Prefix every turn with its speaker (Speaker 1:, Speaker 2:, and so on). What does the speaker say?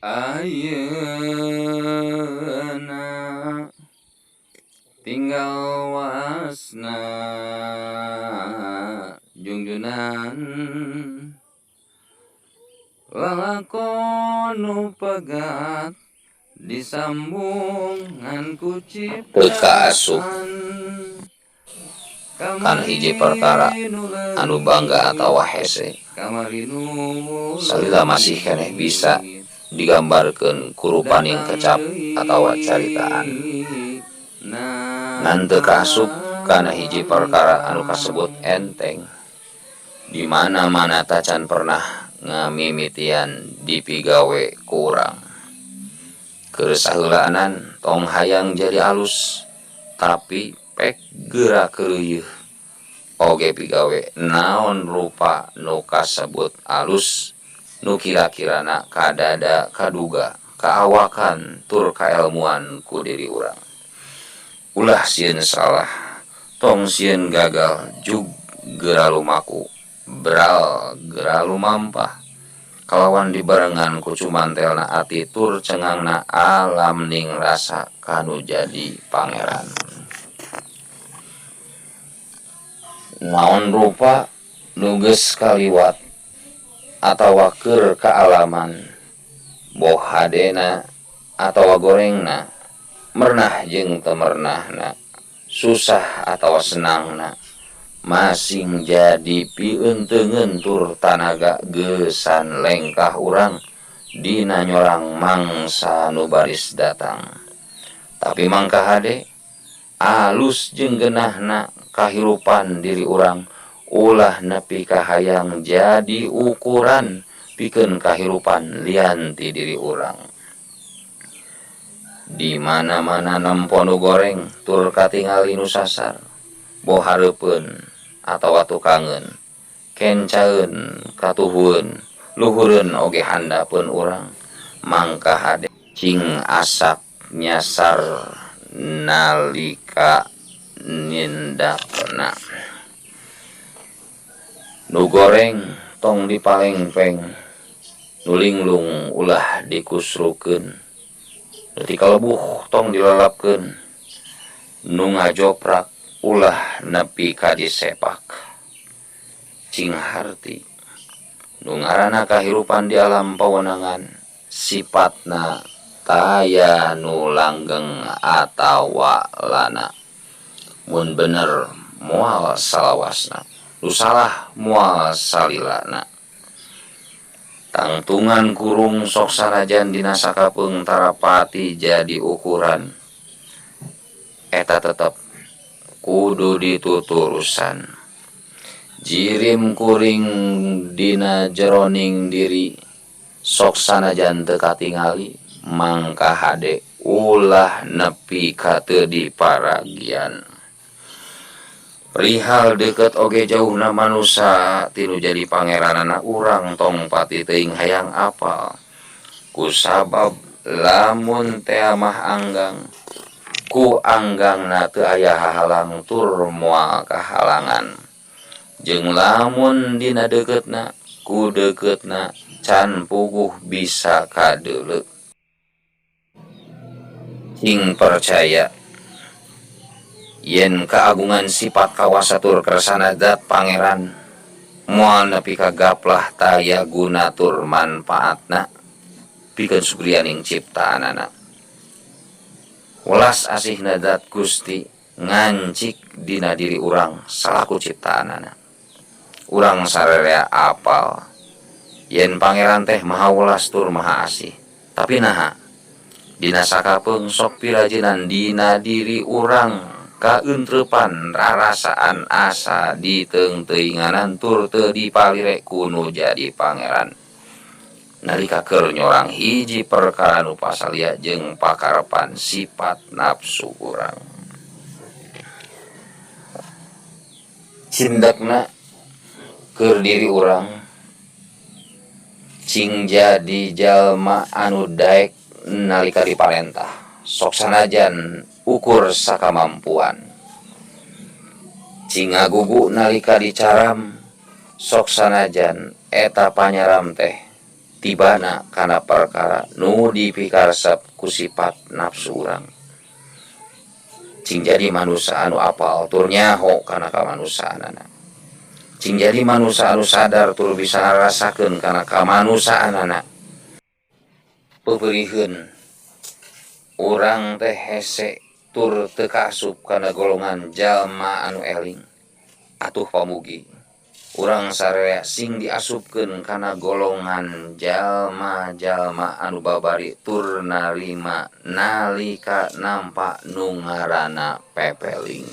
Speaker 1: Ayeuna tinggal wasna junjunan lalakon nu pegat disambungan ku ciptaan
Speaker 2: Kan hiji perkara anu bangga atawa hese salila masih keneh bisa digambarkeun ku rupaning kecap atawa caritaan ngan teu kaasup kana hiji perkara anu kasebut enteng di mana-mana tacan pernah ngamimitian dipigawe ku urang keur saheulaanan tong hayang jadi alus tapi pek gerak keuyeuh oge pigawe naon rupa nu kasebut alus nu kira-kirana kadada kaduga kaawakan tur kaelmuan ku diri urang ulah sieun salah tong sieun gagal jug geura lumaku beral geura lumampah kalawan dibarengan ku cumantelna ati tur cengangna alam ning rasa kanu jadi pangeran. Naon rupa nu geus kaliwat atawa keur kaalaman boh hadena atawa gorengna mernah jeung teu mernahna susah atawa senangna masing jadi pieunteugeun tur tanaga geusan lengkah urang dina nyorang mangsa nu baris datang tapi mangka hade alus jeung geunahna kahirupan diri urang ulah nepi kahayang jadi ukuran pikeun kahirupan lian ti diri urang di mana-mana nempo nu goreng tur katingali nu sasar boh hareupeun atawa tukangeun kencaeun katuhueun luhureun oge handapeun urang mangka hade cing asak nyasar nalika nindakna nu goreng tong dipalengpeng nu linglung ulah dikusrukeun nu ti kalebuh tong dilalapkeun nu ngajoprak ulah nepi ka disepak cing harti nu ngaranna kahirupan di alam pawenangan sifatna taya nu langgeng atawa lana mun bener moal salawasna nu salah moal salilana tangtungan kurung sok sanajan dina sakapeung tarapati jadi ukuran eta tetep kudu dituturusan jirim kuring dina jeroning diri sok sanajan teu katingali mangka hade ulah nepi ka teu diparagian perihal deket oge jauhna manusa tinu jadi pangeranana urang tong pati teuing hayang apal kusabab lamun teh mah anggang ku anggangna teu aya hahalang tur moal kahalangan jeung lamun dina deketna ku deketna can puguh bisa kadeuleu cing percaya yen keagungan sifat kawasa tur kersana zat pangeran moal nepi ka gaplah taya guna tur manfaatna pikeun sugrianing ciptaanana welas asihna zat Gusti ngancik dina diri urang salaku ciptaanana urang sarerea apal yen pangeran teh maha welas tur maha asih tapi naha dina sakapeung sok pirajinan dina diri urang kaentrepan rarasaan asa di teung-teuinganan tur teu dipalire kuno jadi pangeran nalika keur nyorang hiji perkara nu pasalia jeung pakarepan sifat nafsu urang cindakna keur diri urang cing jadi jalma anu daek nalika diparentah sok sanajan ukur sakamampuan cing ngagugu nalika dicaram sok sanajan eta panyaram teh tibana kana perkara nu dipikaresep ku sifat nafsu urang. Cing jadi manusia anu apal tur nyaho kana kamanusaanana. Cing jadi manusia anu sadar tur bisa ngarasakeun kana kamanusaanana. Peupeurieun urang teh hese tur teu kaasup kana golongan jalma anu eling. Atuh pamugi urang sararea sing diasupkeun kana golongan jalma-jalma anu babari tur narima nalika nampa nu ngaranna pepeling.